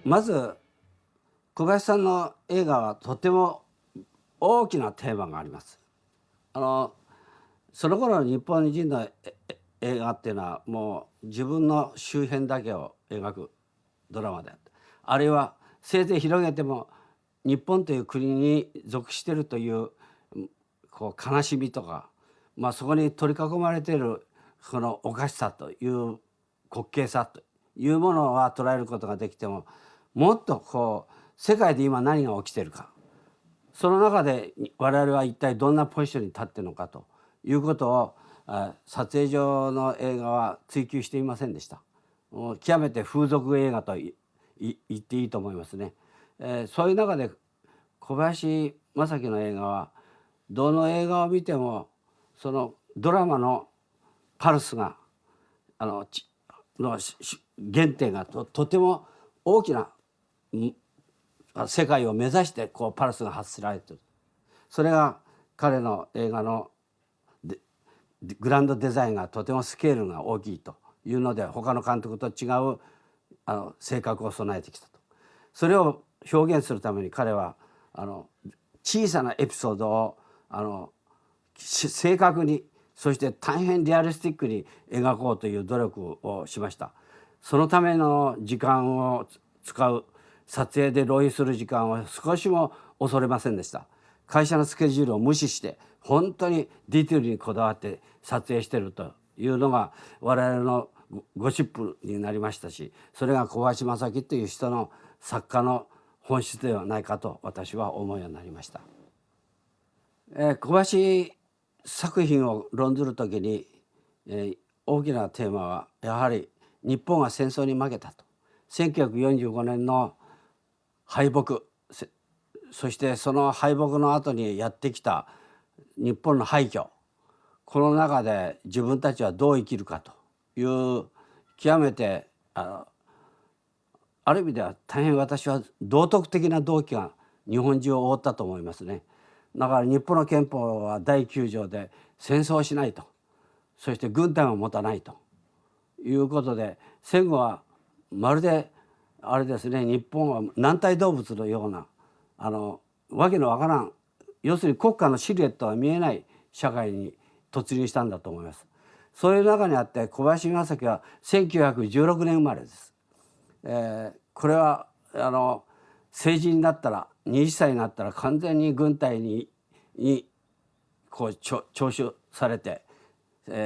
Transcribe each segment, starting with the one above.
まず小林さんの映画はとても大きなテーマがあります。その頃の日本人の映画っていうのはもう自分の周辺だけを描くドラマであった。あるいはせいぜい広げても日本という国に属しているというこう悲しみとか、そこに取り囲まれているこのおかしさという滑稽さというものは捉えることができても、もっとこう世界で今何が起きているか、その中で我々は一体どんなポジションに立っているのかということを撮影上の映画は追求していませんでした。極めて風俗映画と言っていいと思いますね。そういう中で小林正樹の映画はどの映画を見てもそのドラマのパルスがの原点がとても大きな世界を目指してこうパルスが発せられている。それが彼の映画のグランドデザインがとてもスケールが大きいというので、他の監督と違う性格を備えてきたと。それを表現するために彼は小さなエピソードを正確に、そして大変リアリスティックに描こうという努力をしました。そのための時間を使う、撮影で浪費する時間を少しも恐れませんでした。会社のスケジュールを無視して本当にディテールにこだわって撮影しているというのが我々のゴシップになりましたし、それが小林正樹という人の作家の本質ではないかと私は思うようになりました。小林作品を論ずるときに、大きなテーマはやはり日本が戦争に負けたと。1945年の敗北、そしてその敗北の後にやってきた日本の廃墟、この中で自分たちはどう生きるかという極めてある意味では大変私は道徳的な動機が日本中を覆ったと思いますね。だから日本の憲法は第9条で戦争をしないと、そして軍隊を持たないということで、戦後はまるであれですね、日本は軟体動物のようなわけのわからん、要するに国家のシルエットが見えない社会に突入したんだと思います。そういう中にあって小林正樹は1916年生まれです。これは成人になったら20歳になったら完全に軍隊にこう徴収されて、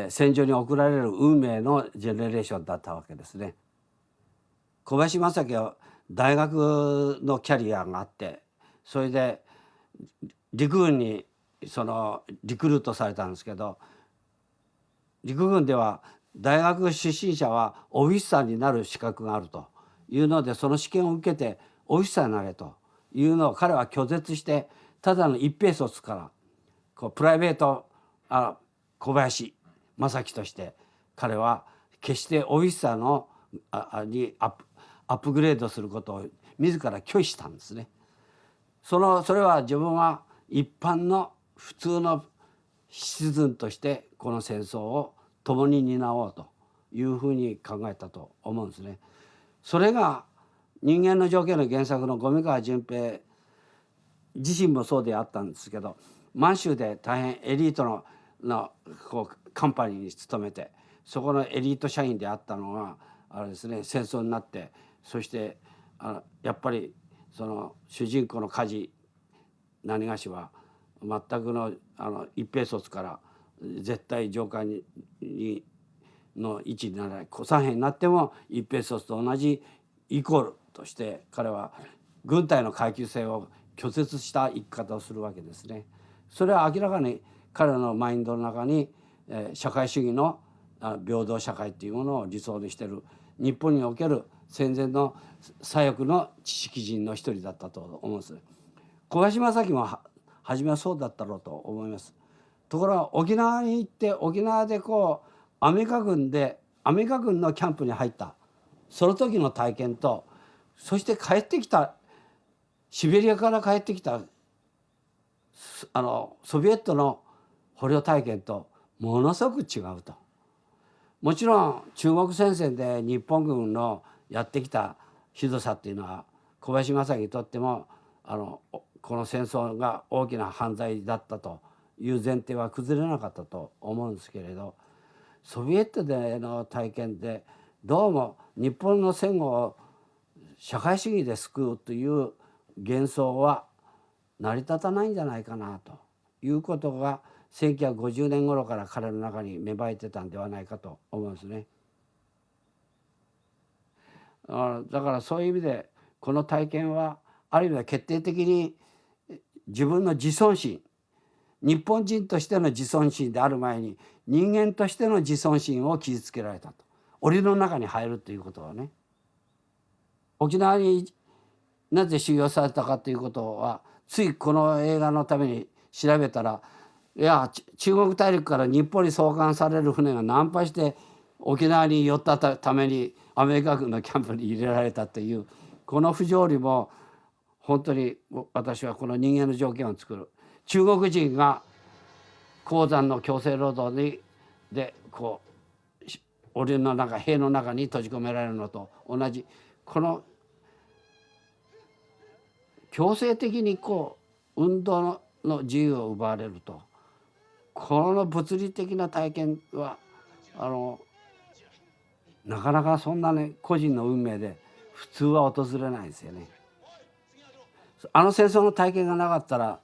戦場に送られる運命のジェネレーションだったわけですね。小林正樹は大学のキャリアがあって、それで陸軍にリクルートされたんですけど、陸軍では大学出身者はオフィサーになる資格があるというので、その試験を受けてオフィサーになれというのを彼は拒絶して、ただの一兵卒からプライベート小林正樹として彼は決してオフィサーのにアップグレードすることを自ら拒否したんですね。それは自分は一般の普通のシチズンとしてこの戦争を共に担おうというふうに考えたと思うんですね。それが人間の条件の原作の五味川淳平自身もそうであったんですけど、満州で大変エリートのカンパニーに勤めて、そこのエリート社員であったのがあれですね、戦争になって、そしてやっぱりその主人公の梶何がしは全くの一兵卒から絶対上官の位置にならない、左辺になっても一兵卒と同じイコールとして彼は軍隊の階級性を拒絶した生き方をするわけですね。それは明らかに彼のマインドの中に社会主義の平等社会っていうものを理想にしている日本における戦前の左翼の知識人の一人だったと思うんです。小林正樹も初めはそうだったろうと思います。ところが沖縄に行って、沖縄でアメリカ軍のキャンプに入ったその時の体験と、そして帰ってきたシベリアから帰ってきたソビエトの捕虜体験とものすごく違うと。もちろん中国戦線で日本軍のやってきたひどさっていうのは小林正樹にとってもこの戦争が大きな犯罪だったという前提は崩れなかったと思うんですけれど、ソビエトでの体験でどうも日本の戦後を社会主義で救うという幻想は成り立たないんじゃないかなということが1950年頃から彼の中に芽生えてたんではないかと思うんですね。だからそういう意味でこの体験はある意味では決定的に自分の自尊心、日本人としての自尊心である前に人間としての自尊心を傷つけられたと。檻の中に入るということはね、沖縄になぜ収容されたかということはついこの映画のために調べたら、いや中国大陸から日本に送還される船が難破して沖縄に寄ったためにアメリカ軍のキャンプに入れられたというこの不条理も本当に私はこの人間の条件を作る。中国人が鉱山の強制労働でこう檻の中塀の中に閉じ込められるのと同じ、この強制的に運動の自由を奪われると、この物理的な体験はなかなかそんなね個人の運命で普通は訪れないですよね。戦争の体験がなかったら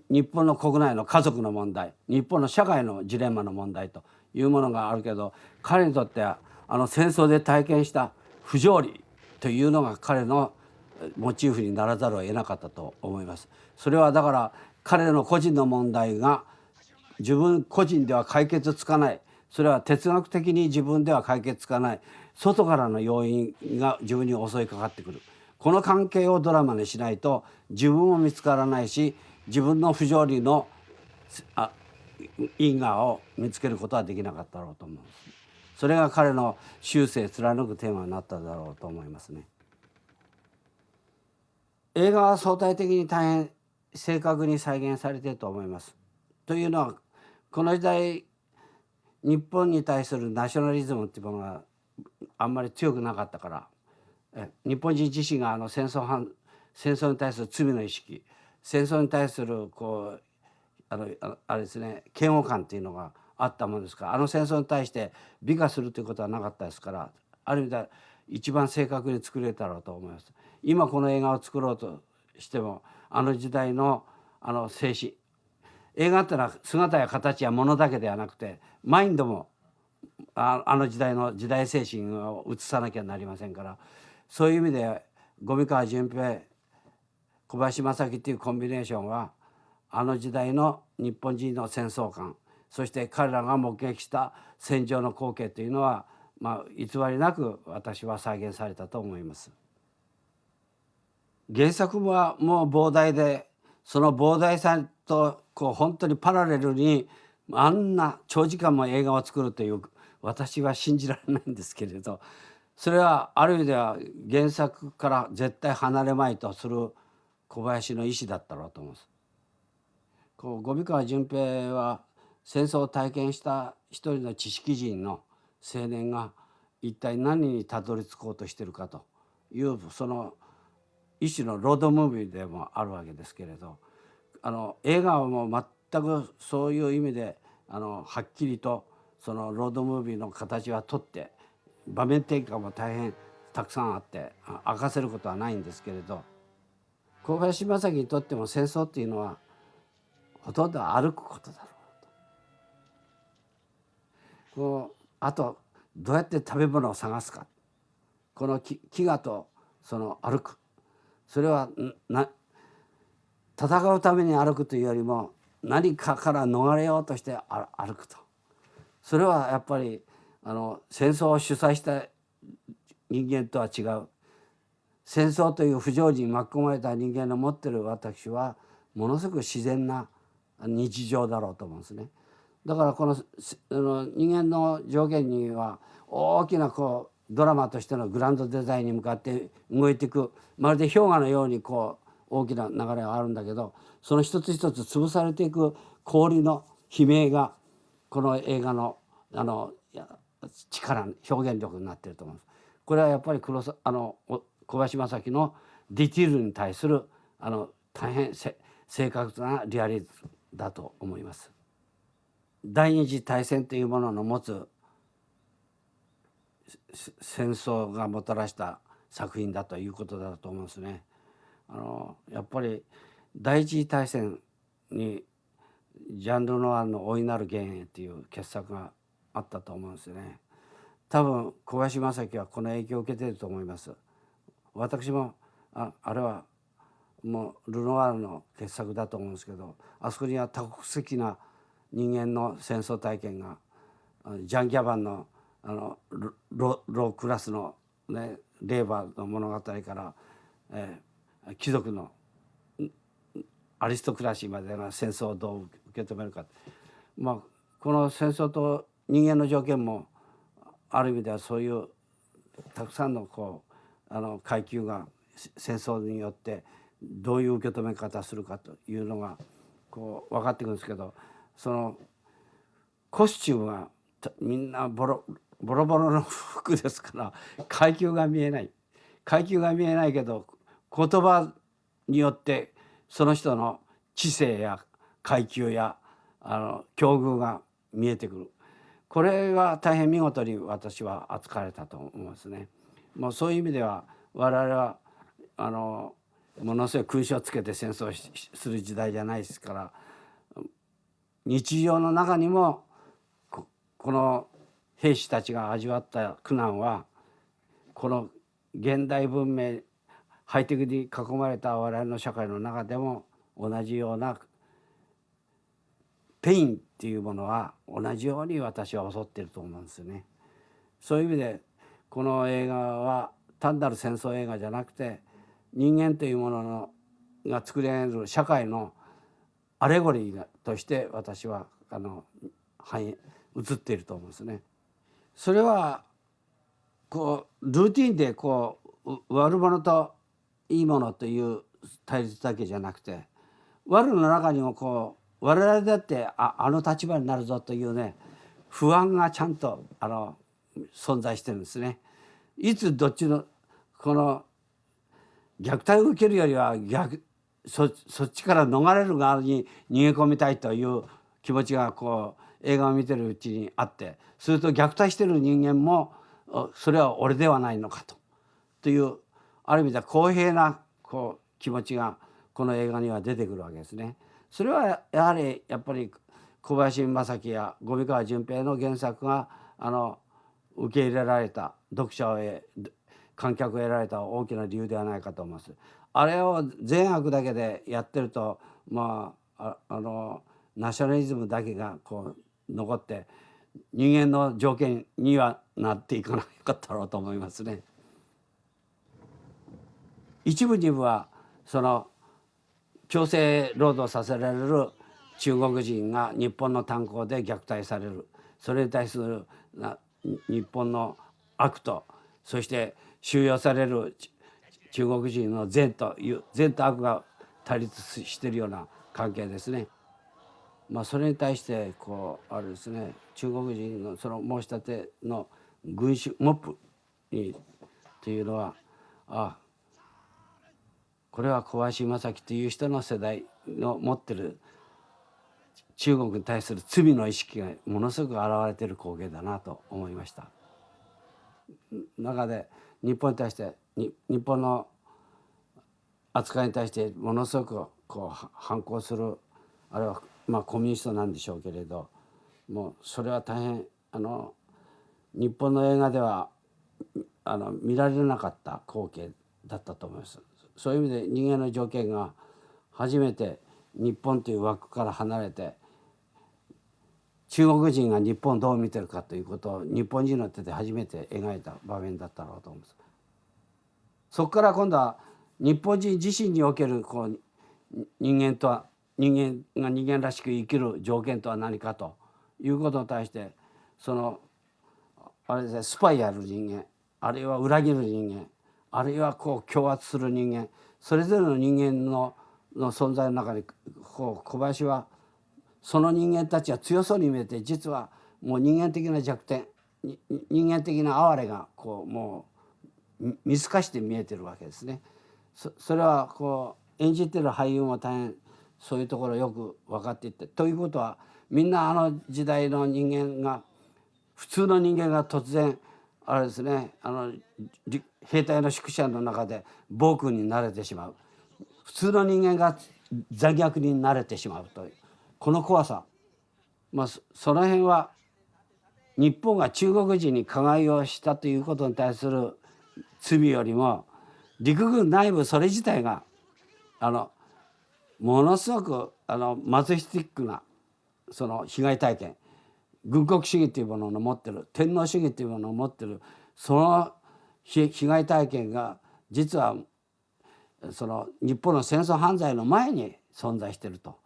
日本の国内の家族の問題、日本の社会のジレンマの問題というものがあるけど、彼にとっては戦争で体験した不条理というのが彼のモチーフにならざるを得なかったと思います。それはだから彼の個人の問題が自分個人では解決つかない、それは哲学的に自分では解決つかない外からの要因が自分に襲いかかってくる、この関係をドラマにしないと自分も見つからないし、自分の不条理の因果を見つけることはできなかったろうと思うんです。それが彼の終生貫くテーマになっただろうと思いますね。映画は相対的に大変正確に再現されていると思います。というのはこの時代日本に対するナショナリズムっていうものがあんまり強くなかったから、日本人自身が戦争に対する罪の意識、戦争に対するあれですね、嫌悪感っていうのがあったものですから、戦争に対して美化するということはなかったですから、ある意味で一番正確に作れたろうと思います。今この映画を作ろうとしても時代の精神、映画ってのは姿や形やものだけではなくてマインドも時代の時代精神を映さなきゃなりませんから、そういう意味で五味川順平、小林正樹っていうコンビネーションは時代の日本人の戦争観、そして彼らが目撃した戦場の光景というのは、偽りなく私は再現されたと思います。原作はもう膨大で、その膨大さと本当にパラレルにあんな長時間も映画を作るという私は信じられないんですけれど、それはある意味では原作から絶対離れまいとする小林の意思だったろうと思います。五味川順平は戦争を体験した一人の知識人の青年が一体何にたどり着こうとしているかというその一種のロードムービーでもあるわけですけれど、映画はもう全くそういう意味ではっきりとそのロードムービーの形はとって場面転換も大変たくさんあって明かせることはないんですけれど、小林正樹にとっても戦争っていうのはほとんど歩くことだろうと。あとどうやって食べ物を探すか、この飢餓とその歩く、それは戦うために歩くというよりも何かから逃れようとして歩くと、それはやっぱり戦争を主催した人間とは違う、戦争という不条理に巻き込まれた人間の持ってる私はものすごく自然な日常だろうと思うんですね。だからこの人間の条件には大きなドラマとしてのグランドデザインに向かって動いていく、まるで氷河のように大きな流れがあるんだけど、その一つ一つ潰されていく氷の悲鳴がこの映画の力、表現力になっていると思います。これはやっぱり小林正樹のディティールに対する大変正確なリアリズムだと思います。第二次大戦というものの持つ戦争がもたらした作品だということだと思うんですね。やっぱり第一次大戦にジャン・ルノワールの「大いなる幻影」という傑作があったと思うんですね。多分小林正樹はこの影響を受けていると思います。私もあれはもうルノワールの傑作だと思うんですけど、あそこには多国籍な人間の戦争体験がジャン・ギャバンのロークラスの、ね、レーバーの物語から、貴族のアリストクラシーまでが戦争をどう受け止めるか、この戦争と人間の条件もある意味ではそういうたくさんの階級が戦争によってどういう受け止め方をするかというのが分かってくるんですけど、そのコスチュームがみんなボロボロの服ですから階級が見えないけど、言葉によってその人の知性や階級や境遇が見えてくる。これが大変見事に私は扱われたと思いますね。もうそういう意味では我々はものすごい勲章をつけて戦争する時代じゃないですから、日常の中にもこの兵士たちが味わった苦難はこの現代文明ハイテクに囲まれた我々の社会の中でも同じようなペインっていうものは同じように私は襲っていると思うんですよね。そういう意味でこの映画は単なる戦争映画じゃなくて、人間というものが作り上げる社会のアレゴリーとして私は映っていると思うんですね。それはルーティンで悪者といいものという対立だけじゃなくて、悪の中にも我々だってあの立場になるぞというね、不安がちゃんと存在してるんですね。いつどっちの虐待を受けるよりはそっちから逃れる側に逃げ込みたいという気持ちが映画を見てるうちにあって、すると虐待してる人間もそれは俺ではないのかというある意味では公平な気持ちがこの映画には出てくるわけですね。それはやはり小林正樹や五味川淳平の原作が受け入れられた、読者へ観客を得られた大きな理由ではないかと思います。あれを善悪だけでやってるとナショナリズムだけが残って人間の条件にはなっていかなかったろうと思いますね。一部二部は強制労働させられる中国人が日本の炭鉱で虐待される、それに対する日本の悪と、そして収容される中国人の善と悪が対立しているような関係ですね。それに対してあれですね、中国人のその申し立ての群衆モップにというのはこれは小林正樹という人の世代の持ってる中国に対する罪の意識がものすごく現れている光景だなと思いました。中で日本に対して日本の扱いに対してものすごく反抗する、あれはコミュニストなんでしょうけれどもうそれは大変日本の映画では見られなかった光景だったと思います。そういう意味で人間の条件が初めて日本という枠から離れて中国人が日本をどう見てるかということを日本人の手で初めて描いた場面だったろうと思います。そこから今度は日本人自身における人間が人間らしく生きる条件とは何かということに対してあれですね、スパイやる人間、あるいは裏切る人間、あるいは強圧する人間、それぞれの人間の存在の中に小林はその人間たちは強そうに見えて、実はもう人間的な弱点、人間的な哀れがもう見透かして見えてるわけですね。それはこう演じてる俳優も大変そういうところよく分かっていて、ということはみんなあの時代の人間が、普通の人間が突然あれですね、兵隊の宿舎の中で暴君になれてしまう、普通の人間が残虐になれてしまうというこの怖さ、その辺は日本が中国人に加害をしたということに対する罪よりも、陸軍内部それ自体がものすごくマゾヒスティックなその被害体験、軍国主義というものの持ってる、天皇主義というものを持ってるその被害体験が実はその日本の戦争犯罪の前に存在していると、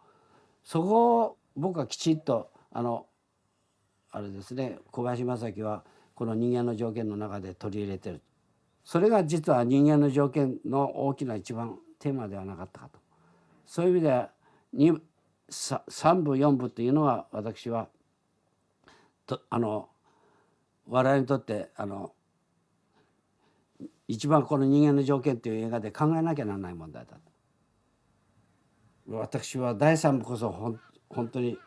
そこを僕はきちっとあれですね、小林正樹はこの人間の条件の中で取り入れてる。それが実は人間の条件の大きな一番テーマではなかったかと。そういう意味では3部4部というのは私は我々にとって一番この人間の条件という映画で考えなきゃならない問題だと。私は第3部こそ本当に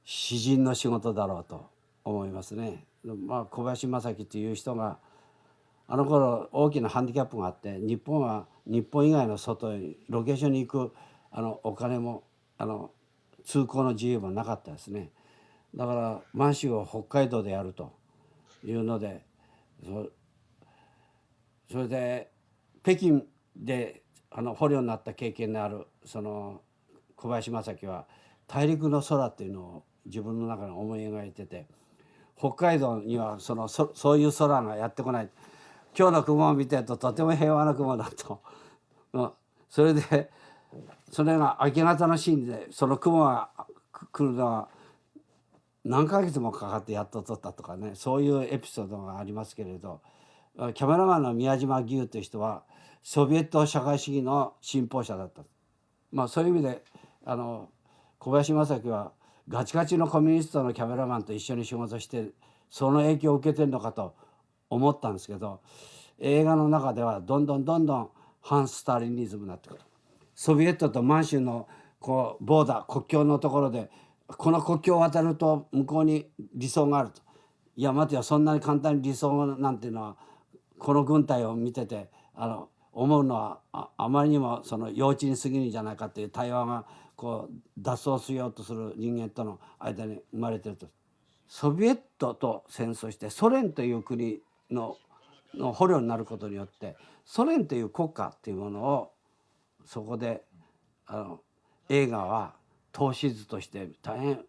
詩人の仕事だろうと思いますね。小林正樹という人があの頃大きなハンディキャップがあって、日本は日本以外の外にロケーションに行くお金も通行の自由もなかったですね。だから満州を北海道でやるというので、それで北京で捕虜になった経験のあるその小林正樹は大陸の空っていうのを自分の中に思い描いてて、北海道にはそういう空がやってこない、今日の雲を見てるととても平和な雲だと、それでそれが明け方のシーンでその雲が来るのは何ヶ月もかかってやっと撮ったとかね、そういうエピソードがありますけれど、キャメラマンの宮島牛という人はソビエト社会主義の信奉者だった。そういう意味で小林正樹はガチガチのコミュニストのキャメラマンと一緒に仕事してその影響を受けてるのかと思ったんですけど、映画の中ではどんどん反スターリニズムになってくる。ソビエトと満州のこうボーダー、国境のところでこの国境を渡ると向こうに理想があると。いや待てよ、そんなに簡単に理想なんていうのはこの軍隊を見てて思うのはあまりにもその幼稚に過ぎるんじゃないかという対話がこう脱走しようとする人間との間に生まれてると。ソビエトと戦争してソ連という国の捕虜になることによってソ連という国家っていうものをそこで映画は透視図として大変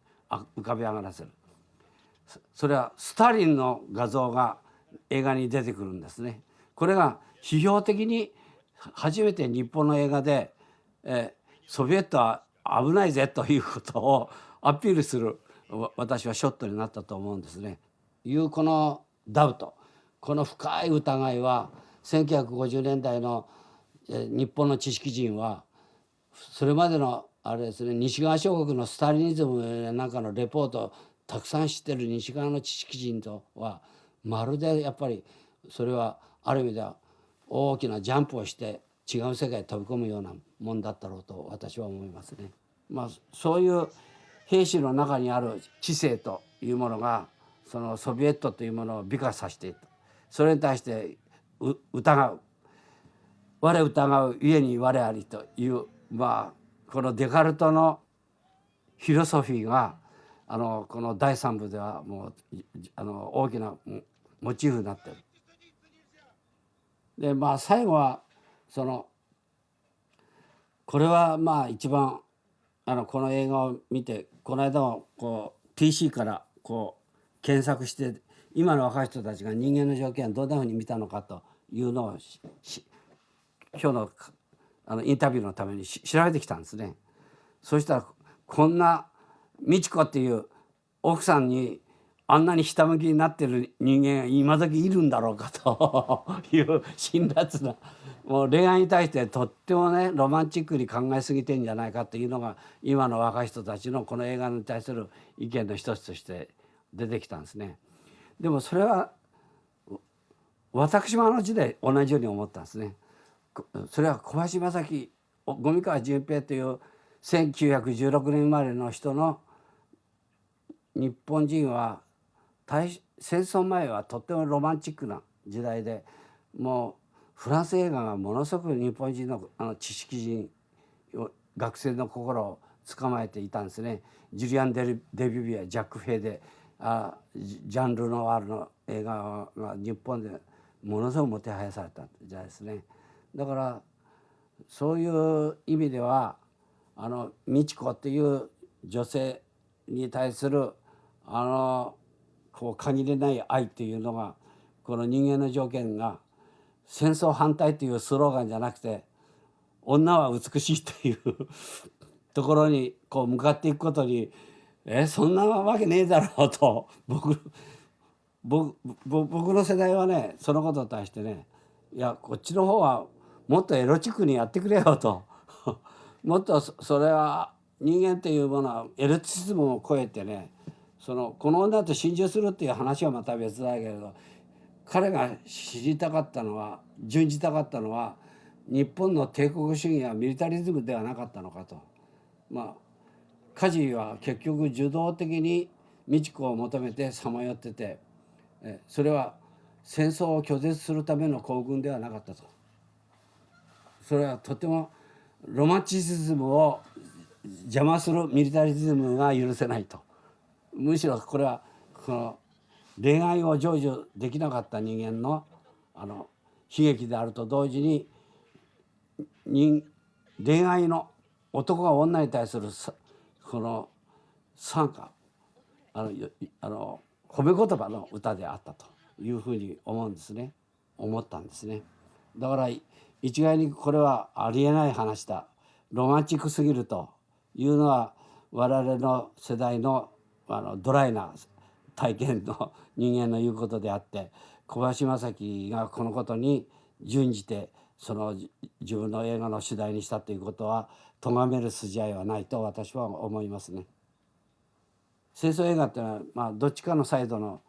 浮かび上がらせる。それはスターリンの画像が映画に出てくるんですね。これが批評的に初めて日本の映画で、ソビエトは危ないぜということをアピールする私はショットになったと思うんですね。いうこのダウト、この深い疑いは1950年代の日本の知識人はそれまでのあれですね、西側諸国のスタリニズムなんかのレポートをたくさん知ってる西側の知識人とはまるでやっぱりそれはある意味では大きなジャンプをして違う世界に飛び込むようなもんだったろうと私は思いますね。そういう兵士の中にある知性というものがそのソビエトというものを美化させていた。それに対して疑う、我疑うゆえに我ありというこのデカルトのフィロソフィーがこの第3部ではもう大きなモチーフになってる。で最後はこれは一番この映画を見てこの間もPC から検索して今の若い人たちが人間の条件をどんなふうに見たのかというのを今日のインタビューのために調べてきたんですね。そしたらこんな美智子っていう奥さんにあんなにひたむきになってる人間が今時いるんだろうかという辛辣な、もう恋愛に対してとってもねロマンチックに考えすぎてんじゃないかというのが今の若い人たちのこの映画に対する意見の一つとして出てきたんですね。でもそれは私も時代同じように思ったんですね。それは小林正樹、五味川淳平という1916年生まれの人の、日本人は戦争前はとってもロマンチックな時代で、もうフランス映画がものすごく日本人の知識人、学生の心を捕まえていたんですね。ジュリアン・デビュビア、ジャック・フェーで、ジャンルノワールの映画が日本でものすごくもてはやされた時代ですね。だからそういう意味では美智子っていう女性に対するこう限りない愛っていうのが、この人間の条件が戦争反対というスローガンじゃなくて、女は美しいというところにこう向かっていくことに、そんなわけねえだろうと僕の世代はね、そのことに対してね、いやこっちの方はもっとエロチックにやってくれよともっとそれは人間っていうものはエロチズムを超えてね、この女と心中するっていう話はまた別だけれど、彼が知りたかったのは、準じたかったのは、日本の帝国主義やミリタリズムではなかったのかと。梶は結局受動的に美智子を求めてさまよってて、それは戦争を拒絶するための行軍ではなかったと。それはとてもロマンチシズムを邪魔するミリタリズムが許せないと。むしろこれはこの恋愛を成就できなかった人間の悲劇であると同時に、恋愛の男が女に対するこの賛歌、褒め言葉の歌であったというふうに思ったんですね。だから一概にこれはありえない話だ、ロマンチックすぎるというのは我々の世代のドライな体験の人間の言うことであって、小林正樹がこのことに準じて自分の映画の主題にしたということは咎める筋合いはないと私は思いますね。戦争映画っていうのは、どっちかのサイドの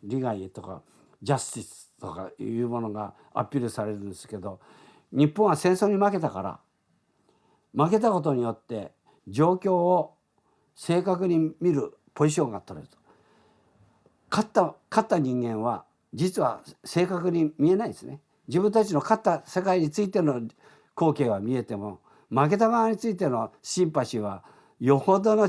利害とかジャスティスとかいうものがアピールされるんですけど、日本は戦争に負けたから、負けたことによって状況を正確に見るポジションが取れると。勝った人間は実は正確に見えないですね。自分たちの勝った世界についての光景は見えても、負けた側についてのシンパシーはよほどの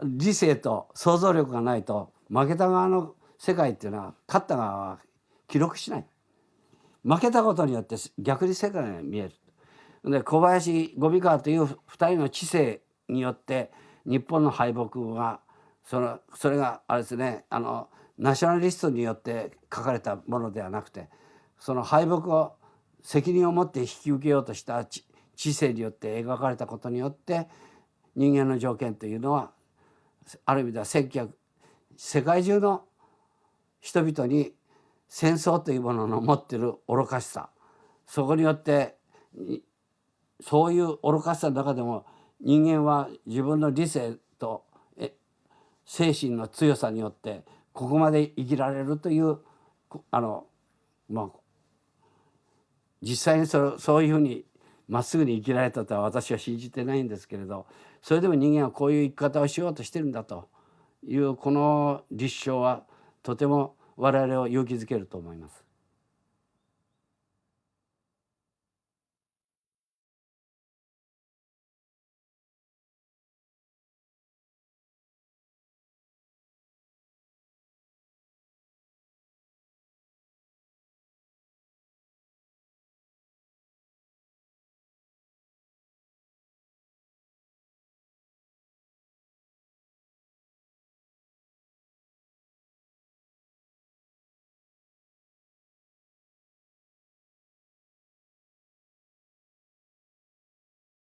理性と想像力がないと、負けた側の世界っていうのは勝った側は記録しない。負けたことによって逆に世界が見える。で小林五味川という2人の知性によって日本の敗北がそれがあれですね、ナショナリストによって書かれたものではなくて、その敗北を責任を持って引き受けようとした知性によって描かれたことによって、人間の条件というのはある意味では世界中の人々に戦争というものの持っている愚かしさ、そこによってそういう愚かしさの中でも人間は自分の理性と精神の強さによってここまで生きられるという実際にそういうふうにまっすぐに生きられたとは私は信じてないんですけれど、それでも人間はこういう生き方をしようとしてるんだというこの立証はとても我々を勇気づけると思います。